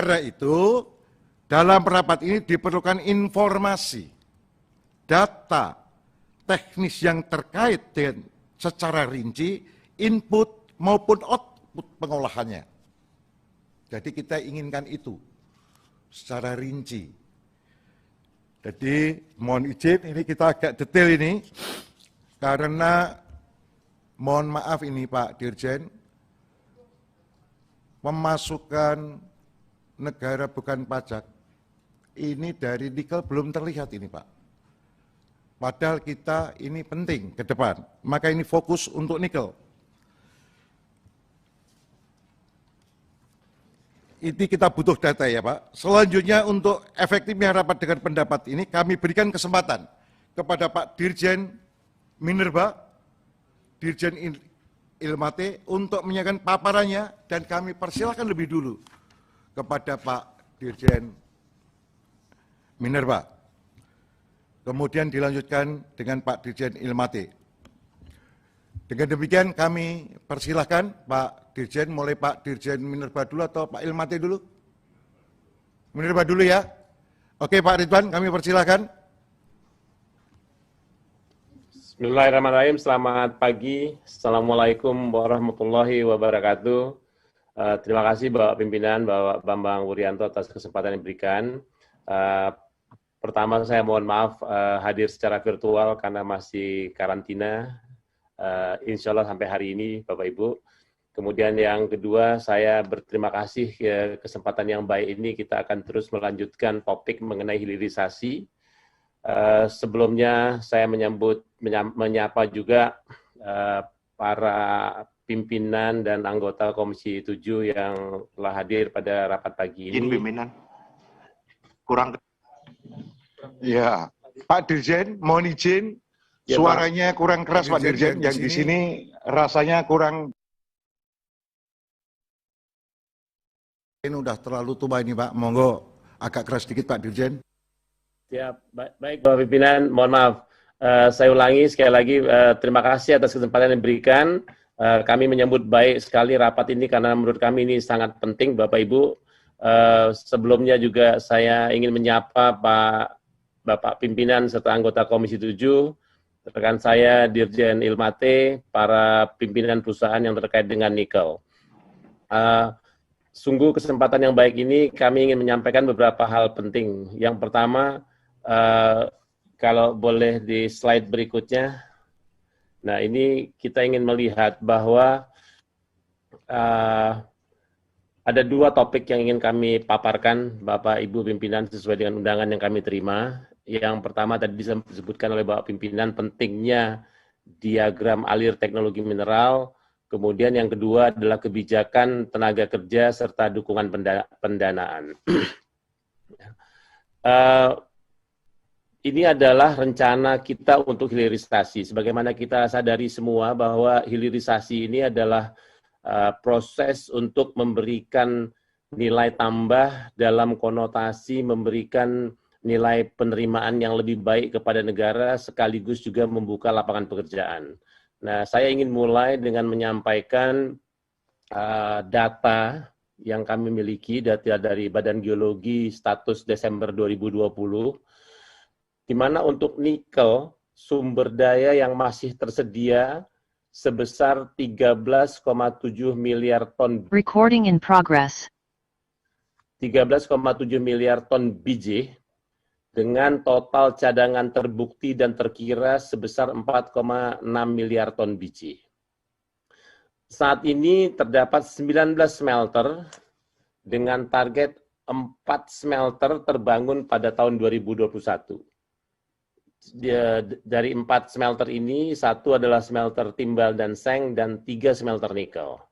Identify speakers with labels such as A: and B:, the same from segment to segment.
A: karena itu dalam rapat ini diperlukan informasi, data, teknis yang terkait dengan secara rinci, input maupun output pengolahannya. Jadi kita inginkan itu secara rinci. Jadi mohon izin ini kita agak detail ini, karena mohon maaf ini Pak Dirjen, pemasukan negara bukan pajak ini dari nikel belum terlihat ini Pak. Padahal kita ini penting ke depan, maka ini fokus untuk nikel. Ini kita butuh data ya Pak. Selanjutnya untuk efektifnya rapat dengan pendapat ini kami berikan kesempatan kepada Pak Dirjen Minerba, Dirjen Ilmate untuk menyampaikan paparannya, dan kami persilahkan lebih dulu kepada Pak Dirjen Minerba. Kemudian dilanjutkan dengan Pak Dirjen Ilmate. Dengan demikian kami persilahkan Pak Dirjen, mulai Pak Dirjen Minerba dulu atau Pak Ilmate dulu? Minerba dulu ya. Oke Pak Ridwan, kami persilahkan.
B: Bismillahirrahmanirrahim, selamat pagi. Assalamualaikum warahmatullahi wabarakatuh. Terima kasih Bapak Pimpinan, Bapak Bambang Wuryanto atas kesempatan yang diberikan. Pertama saya mohon maaf hadir secara virtual karena masih karantina, insya Allah sampai hari ini Bapak Ibu. Kemudian yang kedua, saya berterima kasih kesempatan yang baik ini, kita akan terus melanjutkan topik mengenai hilirisasi. Sebelumnya saya menyapa juga para pimpinan dan anggota Komisi 7 yang telah hadir pada rapat pagi ini.
A: Pimpinan. Kurang. Ya, Pak Dirjen, mohon izin, ya, suaranya Pak, kurang keras Pak Dirjen, yang di sini rasanya kurang. Ini udah terlalu tua ini Pak, monggo agak keras sedikit Pak Dirjen.
B: Siap, baik Bapak Pimpinan, mohon maaf. Saya ulangi sekali lagi, terima kasih atas kesempatan yang diberikan. Kami menyambut baik sekali rapat ini karena menurut kami ini sangat penting Bapak Ibu. Sebelumnya juga saya ingin menyapa Bapak Pimpinan serta anggota Komisi 7, rekan saya Dirjen Ilmate, para pimpinan perusahaan yang terkait dengan nikel. Sungguh kesempatan yang baik ini kami ingin menyampaikan beberapa hal penting. Yang pertama, kalau boleh di slide berikutnya. Nah, ini kita ingin melihat bahwa ada dua topik yang ingin kami paparkan, Bapak Ibu Pimpinan, sesuai dengan undangan yang kami terima. Yang pertama tadi disebutkan oleh Bapak Pimpinan, pentingnya diagram alir teknologi mineral. Kemudian yang kedua adalah kebijakan tenaga kerja serta dukungan pendanaan. Ini adalah rencana kita untuk hilirisasi. Sebagaimana kita sadari semua bahwa hilirisasi ini adalah proses untuk memberikan nilai tambah dalam konotasi memberikan nilai penerimaan yang lebih baik kepada negara sekaligus juga membuka lapangan pekerjaan. Nah, saya ingin mulai dengan menyampaikan data yang kami miliki, data dari Badan Geologi status Desember 2020, di mana untuk nikel, sumber daya yang masih tersedia sebesar 13,7 miliar ton.
C: Recording in progress.
B: 13,7 miliar ton biji, dengan total cadangan terbukti dan terkira sebesar 4,6 miliar ton biji. Saat ini terdapat 19 smelter dengan target 4 smelter terbangun pada tahun 2021. Dari 4 smelter ini, 1 adalah smelter timbal dan seng dan 3 smelter nikel.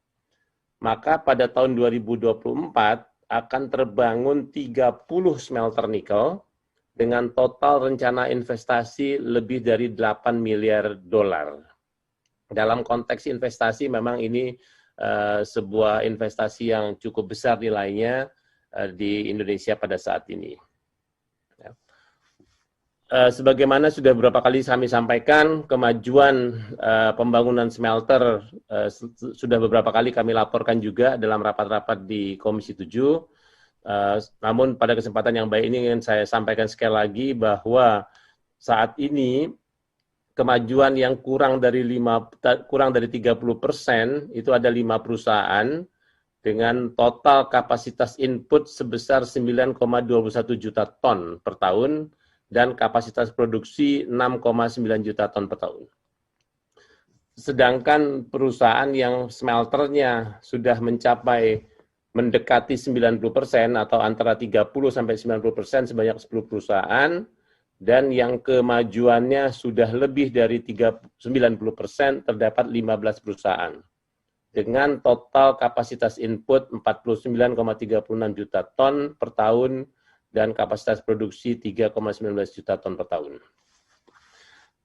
B: Maka pada tahun 2024 akan terbangun 30 smelter nikel dengan total rencana investasi lebih dari 8 miliar dolar. Dalam konteks investasi memang ini sebuah investasi yang cukup besar nilainya di Indonesia pada saat ini. Sebagaimana sudah beberapa kali kami sampaikan, kemajuan pembangunan smelter sudah beberapa kali kami laporkan juga dalam rapat-rapat di Komisi 7. Namun pada kesempatan yang baik ini ingin saya sampaikan sekali lagi bahwa saat ini kemajuan yang kurang dari 30% itu ada 5 perusahaan dengan total kapasitas input sebesar 9,21 juta ton per tahun dan kapasitas produksi 6,9 juta ton per tahun. Sedangkan perusahaan yang smelternya sudah mencapai mendekati 90% atau antara 30 sampai 90% sebanyak 10 perusahaan, dan yang kemajuannya sudah lebih dari 90% terdapat 15 perusahaan dengan total kapasitas input 49,36 juta ton per tahun dan kapasitas produksi 3,19 juta ton per tahun.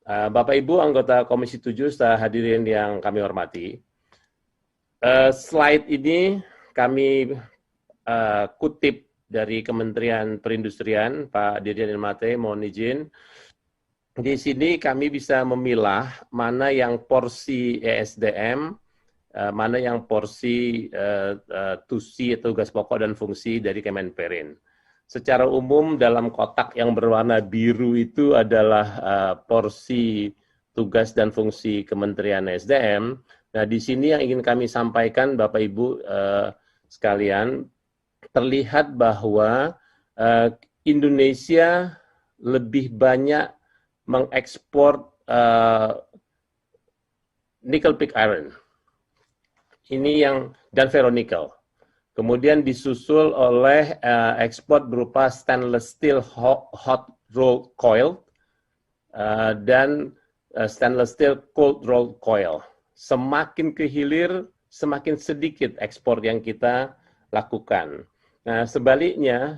B: Bapak Ibu anggota Komisi 7 serta hadirin yang kami hormati, slide ini kami kutip dari Kementerian Perindustrian, Pak Dirjen Ilmate, mohon izin. Di sini kami bisa memilah mana yang porsi ESDM, mana yang porsi TUSI atau tugas pokok dan fungsi dari Kemenperin. Secara umum dalam kotak yang berwarna biru itu adalah porsi tugas dan fungsi Kementerian ESDM. Nah, di sini yang ingin kami sampaikan Bapak Ibu sekalian, terlihat bahwa Indonesia lebih banyak mengekspor nickel pig iron. Ini yang dan ferronikel. Kemudian disusul oleh ekspor berupa stainless steel hot rolled coil dan stainless steel cold rolled coil. Semakin ke hilir, semakin sedikit ekspor yang kita lakukan. Nah, sebaliknya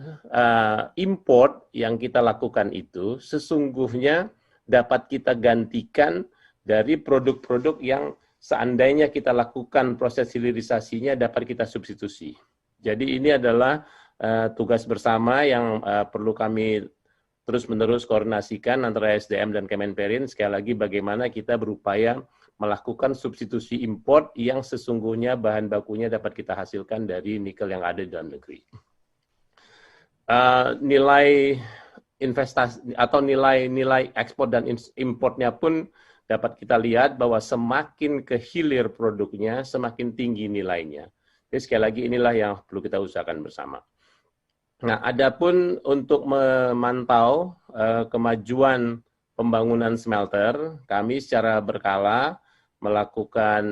B: import yang kita lakukan itu sesungguhnya dapat kita gantikan dari produk-produk yang seandainya kita lakukan proses hilirisasinya dapat kita substitusi. Jadi ini adalah tugas bersama yang perlu kami terus-menerus koordinasikan antara SDM dan Kemenperin. Sekali lagi bagaimana kita berupaya melakukan substitusi import yang sesungguhnya bahan bakunya dapat kita hasilkan dari nikel yang ada di dalam negeri. Nilai investasi atau nilai ekspor dan importnya pun dapat kita lihat bahwa semakin ke hilir produknya, semakin tinggi nilainya. Jadi sekali lagi inilah yang perlu kita usahakan bersama. Nah, adapun untuk memantau kemajuan pembangunan smelter, kami secara berkala melakukan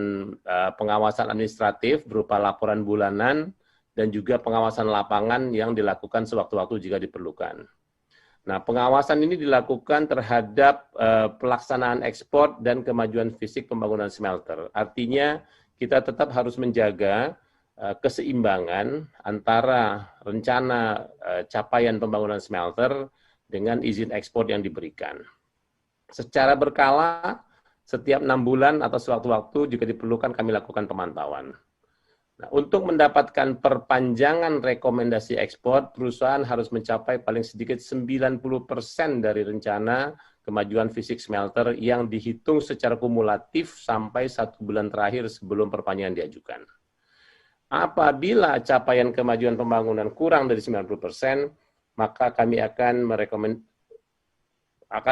B: pengawasan administratif berupa laporan bulanan dan juga pengawasan lapangan yang dilakukan sewaktu-waktu jika diperlukan. Nah, pengawasan ini dilakukan terhadap pelaksanaan ekspor dan kemajuan fisik pembangunan smelter. Artinya kita tetap harus menjaga keseimbangan antara rencana capaian pembangunan smelter dengan izin ekspor yang diberikan. Secara berkala, setiap 6 bulan atau sewaktu-waktu jika diperlukan kami lakukan pemantauan. Nah, untuk mendapatkan perpanjangan rekomendasi ekspor, perusahaan harus mencapai paling sedikit 90% dari rencana kemajuan fisik smelter yang dihitung secara kumulatif sampai 1 bulan terakhir sebelum perpanjangan diajukan. Apabila capaian kemajuan pembangunan kurang dari 90%, maka kami akan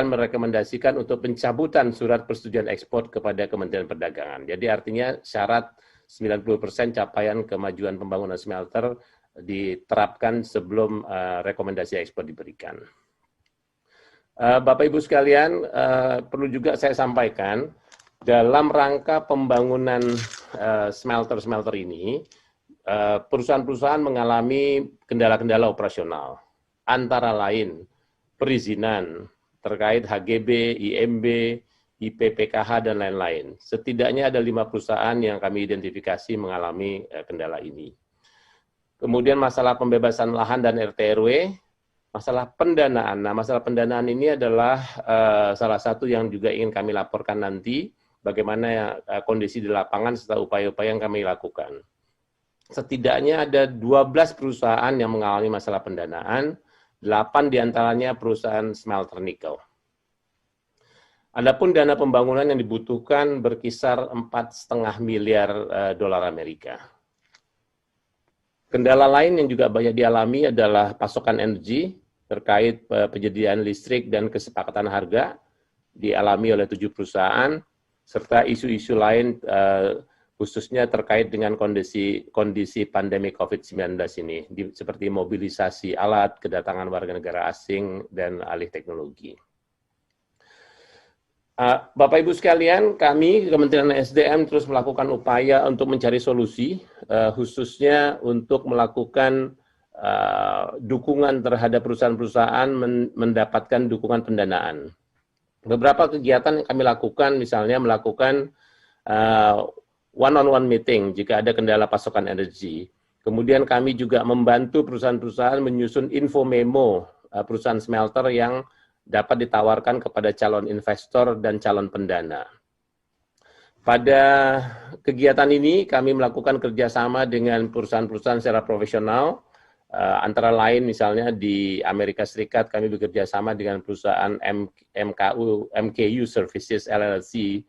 B: merekomendasikan untuk pencabutan surat persetujuan ekspor kepada Kementerian Perdagangan. Jadi artinya syarat 90% capaian kemajuan pembangunan smelter diterapkan sebelum rekomendasi ekspor diberikan. Bapak Ibu sekalian, perlu juga saya sampaikan, dalam rangka pembangunan smelter-smelter ini, perusahaan-perusahaan mengalami kendala-kendala operasional, antara lain perizinan terkait HGB, IMB, IPPKH, dan lain-lain. Setidaknya ada 5 perusahaan yang kami identifikasi mengalami kendala ini. Kemudian masalah pembebasan lahan dan RT/RW, masalah pendanaan. Nah, masalah pendanaan ini adalah salah satu yang juga ingin kami laporkan nanti, bagaimana kondisi di lapangan serta upaya-upaya yang kami lakukan. Setidaknya ada 12 perusahaan yang mengalami masalah pendanaan, 8 diantaranya perusahaan smelter nikel. Adapun dana pembangunan yang dibutuhkan berkisar 4,5 miliar dolar Amerika. Kendala lain yang juga banyak dialami adalah pasokan energi terkait penyediaan listrik dan kesepakatan harga dialami oleh 7 perusahaan, serta isu-isu lain khususnya terkait dengan kondisi pandemi COVID-19 ini, seperti mobilisasi alat, kedatangan warga negara asing, dan alih teknologi. Bapak Ibu sekalian, kami Kementerian SDM terus melakukan upaya untuk mencari solusi, khususnya untuk melakukan dukungan terhadap perusahaan-perusahaan mendapatkan dukungan pendanaan. Beberapa kegiatan yang kami lakukan, misalnya melakukan one-on-one meeting jika ada kendala pasokan energi. Kemudian kami juga membantu perusahaan-perusahaan menyusun info memo perusahaan smelter yang dapat ditawarkan kepada calon investor dan calon pendana. Pada kegiatan ini kami melakukan kerjasama dengan perusahaan-perusahaan secara profesional, antara lain misalnya di Amerika Serikat kami bekerja sama dengan perusahaan MKU Services LLC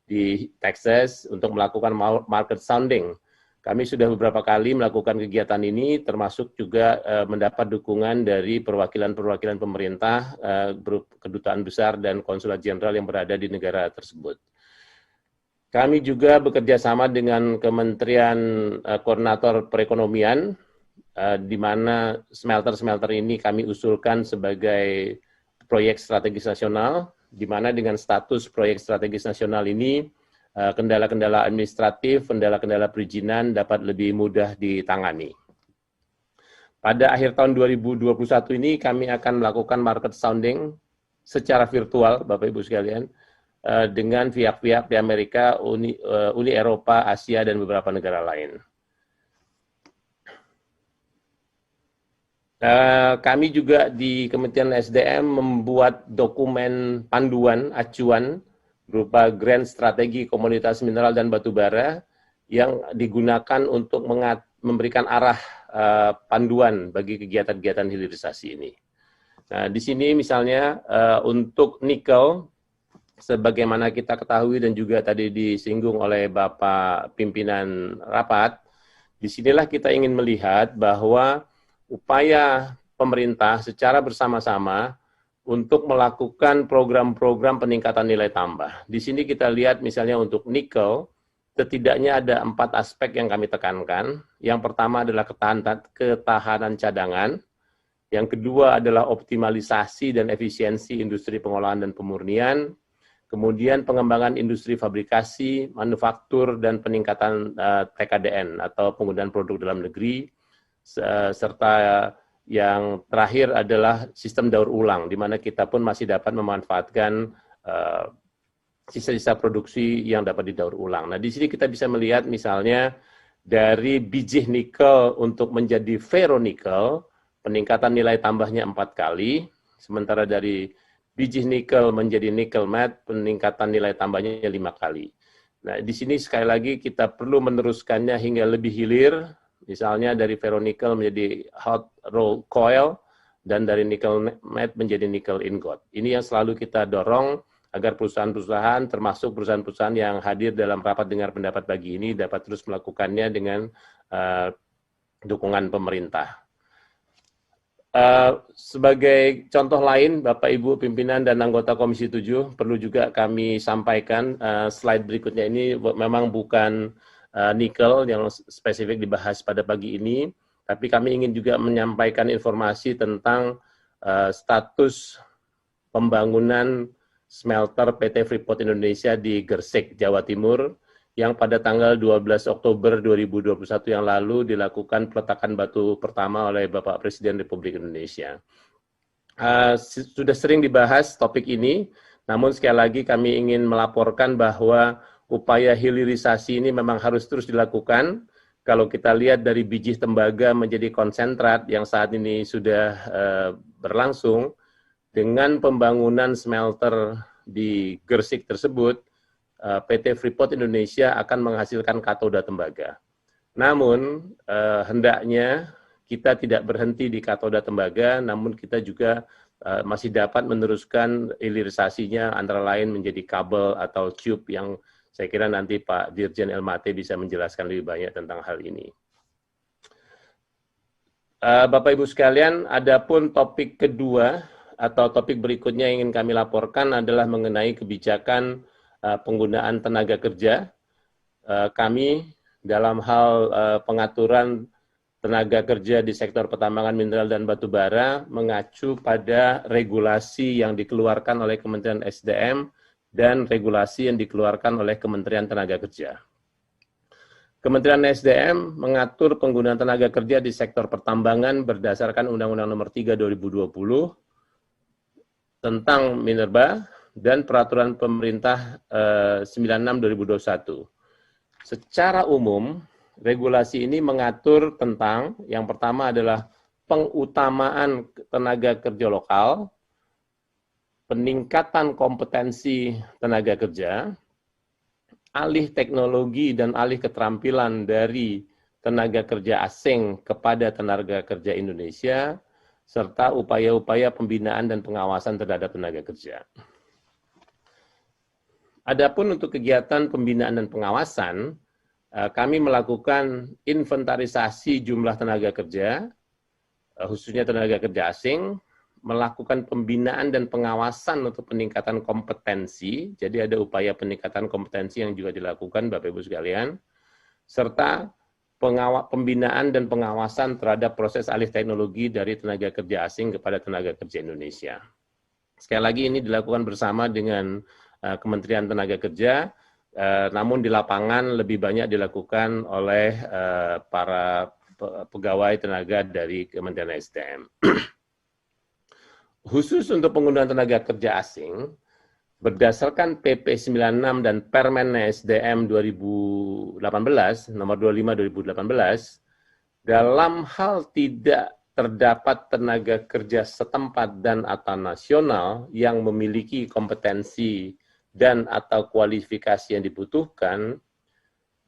B: di Texas untuk melakukan market sounding. Kami sudah beberapa kali melakukan kegiatan ini, termasuk juga mendapat dukungan dari perwakilan-perwakilan pemerintah, kedutaan besar dan konsulat jenderal yang berada di negara tersebut. Kami juga bekerja sama dengan Kementerian Koordinator Perekonomian, di mana smelter-smelter ini kami usulkan sebagai proyek strategis nasional, di mana dengan status proyek strategis nasional ini, kendala-kendala administratif, kendala-kendala perizinan dapat lebih mudah ditangani. Pada akhir tahun 2021 ini kami akan melakukan market sounding secara virtual, Bapak Ibu sekalian, dengan pihak-pihak di Amerika, Uni Eropa, Asia, dan beberapa negara lain. Kami juga di Kementerian SDM membuat dokumen panduan acuan berupa Grand Strategi Komoditas Mineral dan Batubara yang digunakan untuk memberikan arah panduan bagi kegiatan-kegiatan hilirisasi ini. Nah, di sini misalnya untuk nikel, sebagaimana kita ketahui dan juga tadi disinggung oleh Bapak Pimpinan Rapat, disinilah kita ingin melihat bahwa upaya pemerintah secara bersama-sama untuk melakukan program-program peningkatan nilai tambah. Di sini kita lihat misalnya untuk nikel, setidaknya ada 4 aspek yang kami tekankan. Yang pertama adalah ketahanan cadangan. Yang kedua adalah optimalisasi dan efisiensi industri pengolahan dan pemurnian. Kemudian pengembangan industri fabrikasi, manufaktur, dan peningkatan TKDN atau penggunaan produk dalam negeri, serta yang terakhir adalah sistem daur ulang, di mana kita pun masih dapat memanfaatkan sisa-sisa produksi yang dapat didaur ulang. Nah, di sini kita bisa melihat misalnya dari biji nikel untuk menjadi ferronikel, peningkatan nilai tambahnya 4 kali, sementara dari biji nikel menjadi nikel matte, peningkatan nilai tambahnya 5 kali. Nah, di sini sekali lagi kita perlu meneruskannya hingga lebih hilir, misalnya dari ferronikel menjadi hot rolled coil, dan dari nickel matte menjadi nickel ingot. Ini yang selalu kita dorong agar perusahaan-perusahaan, termasuk perusahaan-perusahaan yang hadir dalam rapat dengar pendapat pagi ini, dapat terus melakukannya dengan dukungan pemerintah. Sebagai contoh lain, Bapak Ibu pimpinan dan anggota Komisi 7, perlu juga kami sampaikan, slide berikutnya ini memang bukan nikel yang spesifik dibahas pada pagi ini, tapi kami ingin juga menyampaikan informasi tentang status pembangunan smelter PT Freeport Indonesia di Gresik, Jawa Timur, yang pada tanggal 12 Oktober 2021 yang lalu dilakukan peletakan batu pertama oleh Bapak Presiden Republik Indonesia. Sudah sering dibahas topik ini, namun sekali lagi kami ingin melaporkan bahwa upaya hilirisasi ini memang harus terus dilakukan. Kalau kita lihat dari biji tembaga menjadi konsentrat yang saat ini sudah berlangsung, dengan pembangunan smelter di Gresik tersebut, PT Freeport Indonesia akan menghasilkan katoda tembaga. Namun, hendaknya kita tidak berhenti di katoda tembaga, namun kita juga masih dapat meneruskan hilirisasinya, antara lain menjadi kabel atau tube yang saya kira nanti Pak Dirjen Elmate bisa menjelaskan lebih banyak tentang hal ini. Bapak Ibu sekalian, adapun topik kedua atau topik berikutnya yang ingin kami laporkan adalah mengenai kebijakan penggunaan tenaga kerja. Kami dalam hal pengaturan tenaga kerja di sektor pertambangan mineral dan batu bara mengacu pada regulasi yang dikeluarkan oleh Kementerian SDM dan regulasi yang dikeluarkan oleh Kementerian Tenaga Kerja. Kementerian SDM mengatur penggunaan tenaga kerja di sektor pertambangan berdasarkan Undang-Undang Nomor 3 2020 tentang minerba dan Peraturan Pemerintah 96 2021. Secara umum, regulasi ini mengatur tentang yang pertama adalah pengutamaan tenaga kerja lokal, peningkatan kompetensi tenaga kerja, alih teknologi dan alih keterampilan dari tenaga kerja asing kepada tenaga kerja Indonesia, serta upaya-upaya pembinaan dan pengawasan terhadap tenaga kerja. Adapun untuk kegiatan pembinaan dan pengawasan, kami melakukan inventarisasi jumlah tenaga kerja, khususnya tenaga kerja asing, melakukan pembinaan dan pengawasan untuk peningkatan kompetensi, jadi ada upaya peningkatan kompetensi yang juga dilakukan Bapak Ibu sekalian, serta pembinaan dan pengawasan terhadap proses alih teknologi dari tenaga kerja asing kepada tenaga kerja Indonesia. Sekali lagi ini dilakukan bersama dengan Kementerian Tenaga Kerja, namun di lapangan lebih banyak dilakukan oleh para pegawai tenaga dari Kementerian SDM. Khusus untuk penggunaan tenaga kerja asing, berdasarkan PP 96 dan Permen SDM 2018, nomor 25 2018, dalam hal tidak terdapat tenaga kerja setempat dan atau nasional yang memiliki kompetensi dan atau kualifikasi yang dibutuhkan,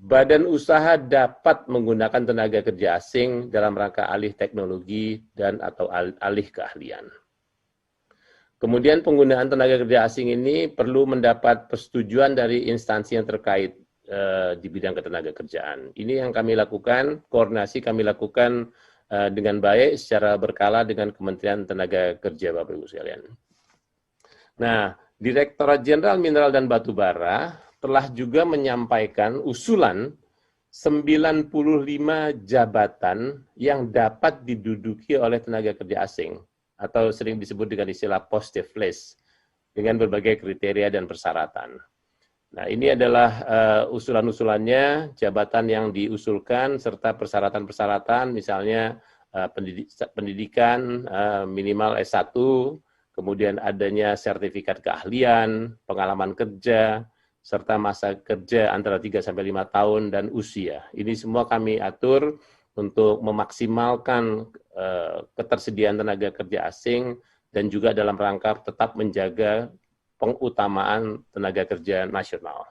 B: badan usaha dapat menggunakan tenaga kerja asing dalam rangka alih teknologi dan atau alih keahlian. Kemudian penggunaan tenaga kerja asing ini perlu mendapat persetujuan dari instansi yang terkait di bidang ketenaga kerjaan. Ini yang kami lakukan, koordinasi kami lakukan dengan baik secara berkala dengan Kementerian Tenaga Kerja, Bapak Ibu sekalian. Nah, Direktorat Jenderal Mineral dan Batu Bara telah juga menyampaikan usulan 95 jabatan yang dapat diduduki oleh tenaga kerja asing, atau sering disebut dengan istilah positive list, dengan berbagai kriteria dan persyaratan. Nah, ini adalah usulan-usulannya, jabatan yang diusulkan, serta persyaratan-persyaratan, misalnya pendidikan minimal S1, kemudian adanya sertifikat keahlian, pengalaman kerja, serta masa kerja antara 3-5 tahun, dan usia. Ini semua kami atur untuk memaksimalkan ketersediaan tenaga kerja asing dan juga dalam rangka tetap menjaga pengutamaan tenaga kerja nasional.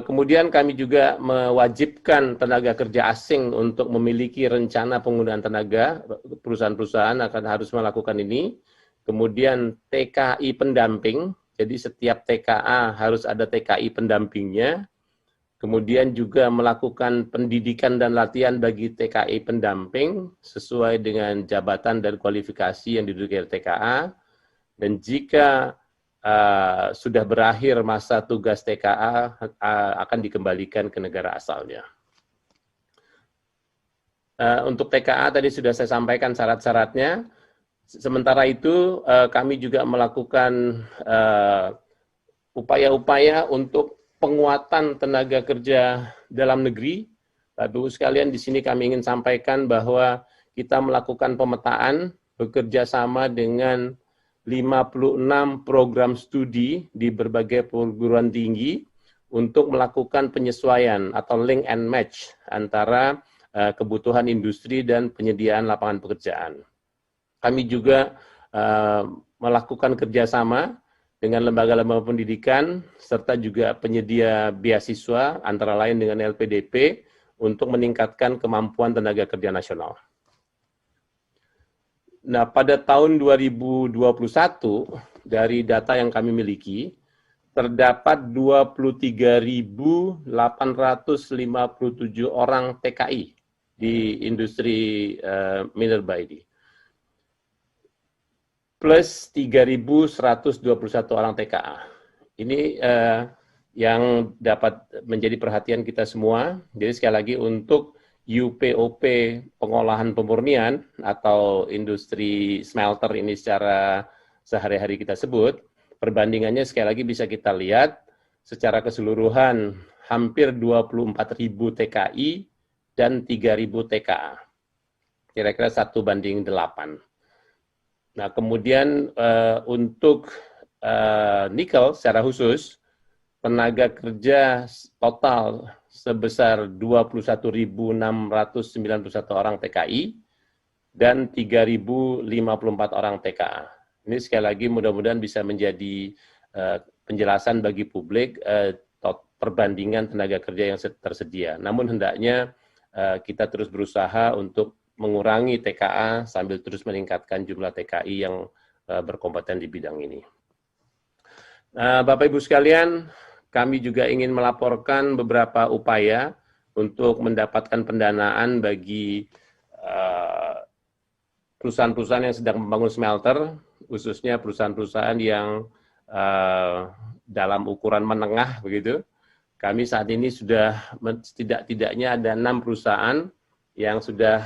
B: Kemudian kami juga mewajibkan tenaga kerja asing untuk memiliki rencana penggunaan tenaga, perusahaan-perusahaan akan harus melakukan ini. Kemudian TKI pendamping, jadi setiap TKA harus ada TKI pendampingnya. Kemudian juga melakukan pendidikan dan latihan bagi TKI pendamping sesuai dengan jabatan dan kualifikasi yang diduduki oleh TKA. Dan jika sudah berakhir masa tugas TKA, akan dikembalikan ke negara asalnya. Untuk TKA tadi sudah saya sampaikan syarat-syaratnya. Sementara itu kami juga melakukan upaya-upaya untuk penguatan tenaga kerja dalam negeri. Bapak Ibu sekalian, di sini kami ingin sampaikan bahwa kita melakukan pemetaan bekerja sama dengan 56 program studi di berbagai perguruan tinggi untuk melakukan penyesuaian atau link and match antara kebutuhan industri dan penyediaan lapangan pekerjaan. Kami juga melakukan kerjasama dengan lembaga-lembaga pendidikan, serta juga penyedia beasiswa, antara lain dengan LPDP, untuk meningkatkan kemampuan tenaga kerja nasional. Nah, pada tahun 2021, dari data yang kami miliki, terdapat 23.857 orang TKI di industri minerba ini. Plus 3.121 orang TKA. Ini yang dapat menjadi perhatian kita semua. Jadi sekali lagi untuk UPOP pengolahan pemurnian atau industri smelter ini secara sehari-hari kita sebut, perbandingannya sekali lagi bisa kita lihat secara keseluruhan hampir 24.000 TKI dan 3.000 TKA. Kira-kira 1:8. Nah, kemudian untuk nikel secara khusus, tenaga kerja total sebesar 21.691 orang TKI dan 3.054 orang TKA. Ini sekali lagi mudah-mudahan bisa menjadi penjelasan bagi publik perbandingan tenaga kerja yang tersedia. Namun hendaknya kita terus berusaha untuk mengurangi TKA sambil terus meningkatkan jumlah TKI yang berkompeten di bidang ini. Bapak Ibu sekalian, kami juga ingin melaporkan beberapa upaya untuk mendapatkan pendanaan bagi perusahaan-perusahaan yang sedang membangun smelter, khususnya perusahaan-perusahaan yang dalam ukuran menengah begitu. Kami saat ini sudah tidak-tidaknya ada 6 perusahaan yang sudah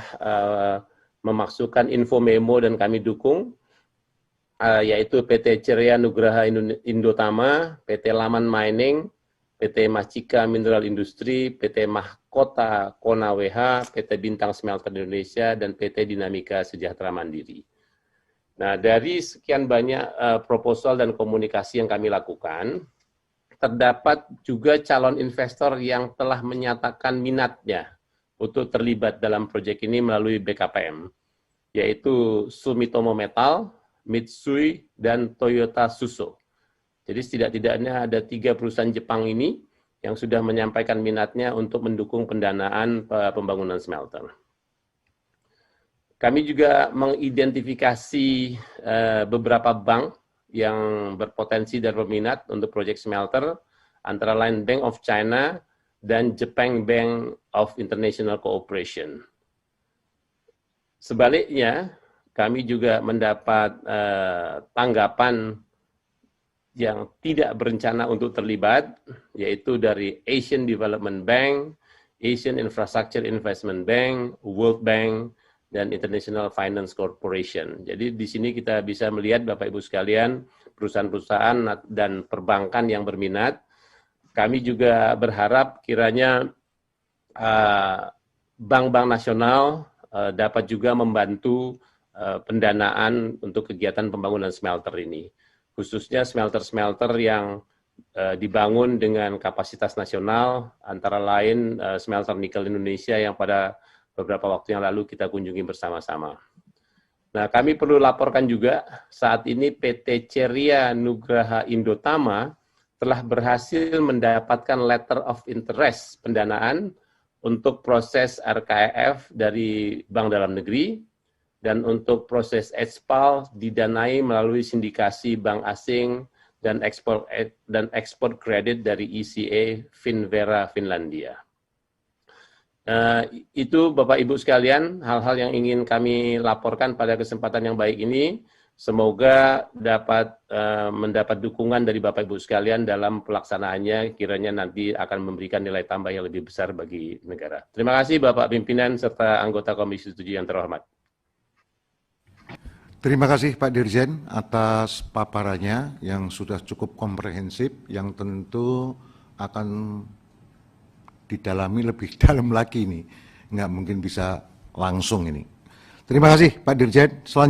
B: memasukkan info memo dan kami dukung, yaitu PT Ceria Nugraha Indotama, PT Laman Mining, PT Machika Mineral Industri, PT Mahkota Kona WH, PT Bintang Smelter Indonesia, dan PT Dinamika Sejahtera Mandiri. Nah, dari sekian banyak proposal dan komunikasi yang kami lakukan, terdapat juga calon investor yang telah menyatakan minatnya untuk terlibat dalam proyek ini melalui BKPM, yaitu Sumitomo Metal, Mitsui, dan Toyota Suso. Jadi setidak-tidaknya ada 3 perusahaan Jepang ini yang sudah menyampaikan minatnya untuk mendukung pendanaan pembangunan smelter. Kami juga mengidentifikasi beberapa bank yang berpotensi dan berminat untuk proyek smelter, antara lain Bank of China dan Japan Bank of International Cooperation. Sebaliknya, kami juga mendapat tanggapan yang tidak berencana untuk terlibat, yaitu dari Asian Development Bank, Asian Infrastructure Investment Bank, World Bank, dan International Finance Corporation. Jadi di sini kita bisa melihat Bapak Ibu sekalian, perusahaan-perusahaan dan perbankan yang berminat. Kami juga berharap kiranya bank-bank nasional dapat juga membantu pendanaan untuk kegiatan pembangunan smelter ini. Khususnya smelter-smelter yang dibangun dengan kapasitas nasional, antara lain smelter nikel Indonesia yang pada beberapa waktu yang lalu kita kunjungi bersama-sama. Nah, kami perlu laporkan juga, saat ini PT Ceria Nugraha Indotama telah berhasil mendapatkan letter of interest pendanaan untuk proses RKEF dari Bank Dalam Negeri, dan untuk proses expal didanai melalui sindikasi bank asing dan ekspor kredit dari ECA Finvera Finlandia. Itu Bapak Ibu sekalian, hal-hal yang ingin kami laporkan pada kesempatan yang baik ini. Semoga dapat mendapat dukungan dari Bapak Ibu sekalian dalam pelaksanaannya, kiranya nanti akan memberikan nilai tambah yang lebih besar bagi negara. Terima kasih Bapak Pimpinan serta anggota Komisi 7 yang terhormat.
A: Terima kasih Pak Dirjen atas paparannya yang sudah cukup komprehensif, yang tentu akan didalami lebih dalam lagi ini. Nggak mungkin bisa langsung ini. Terima kasih Pak Dirjen. Selanjutnya.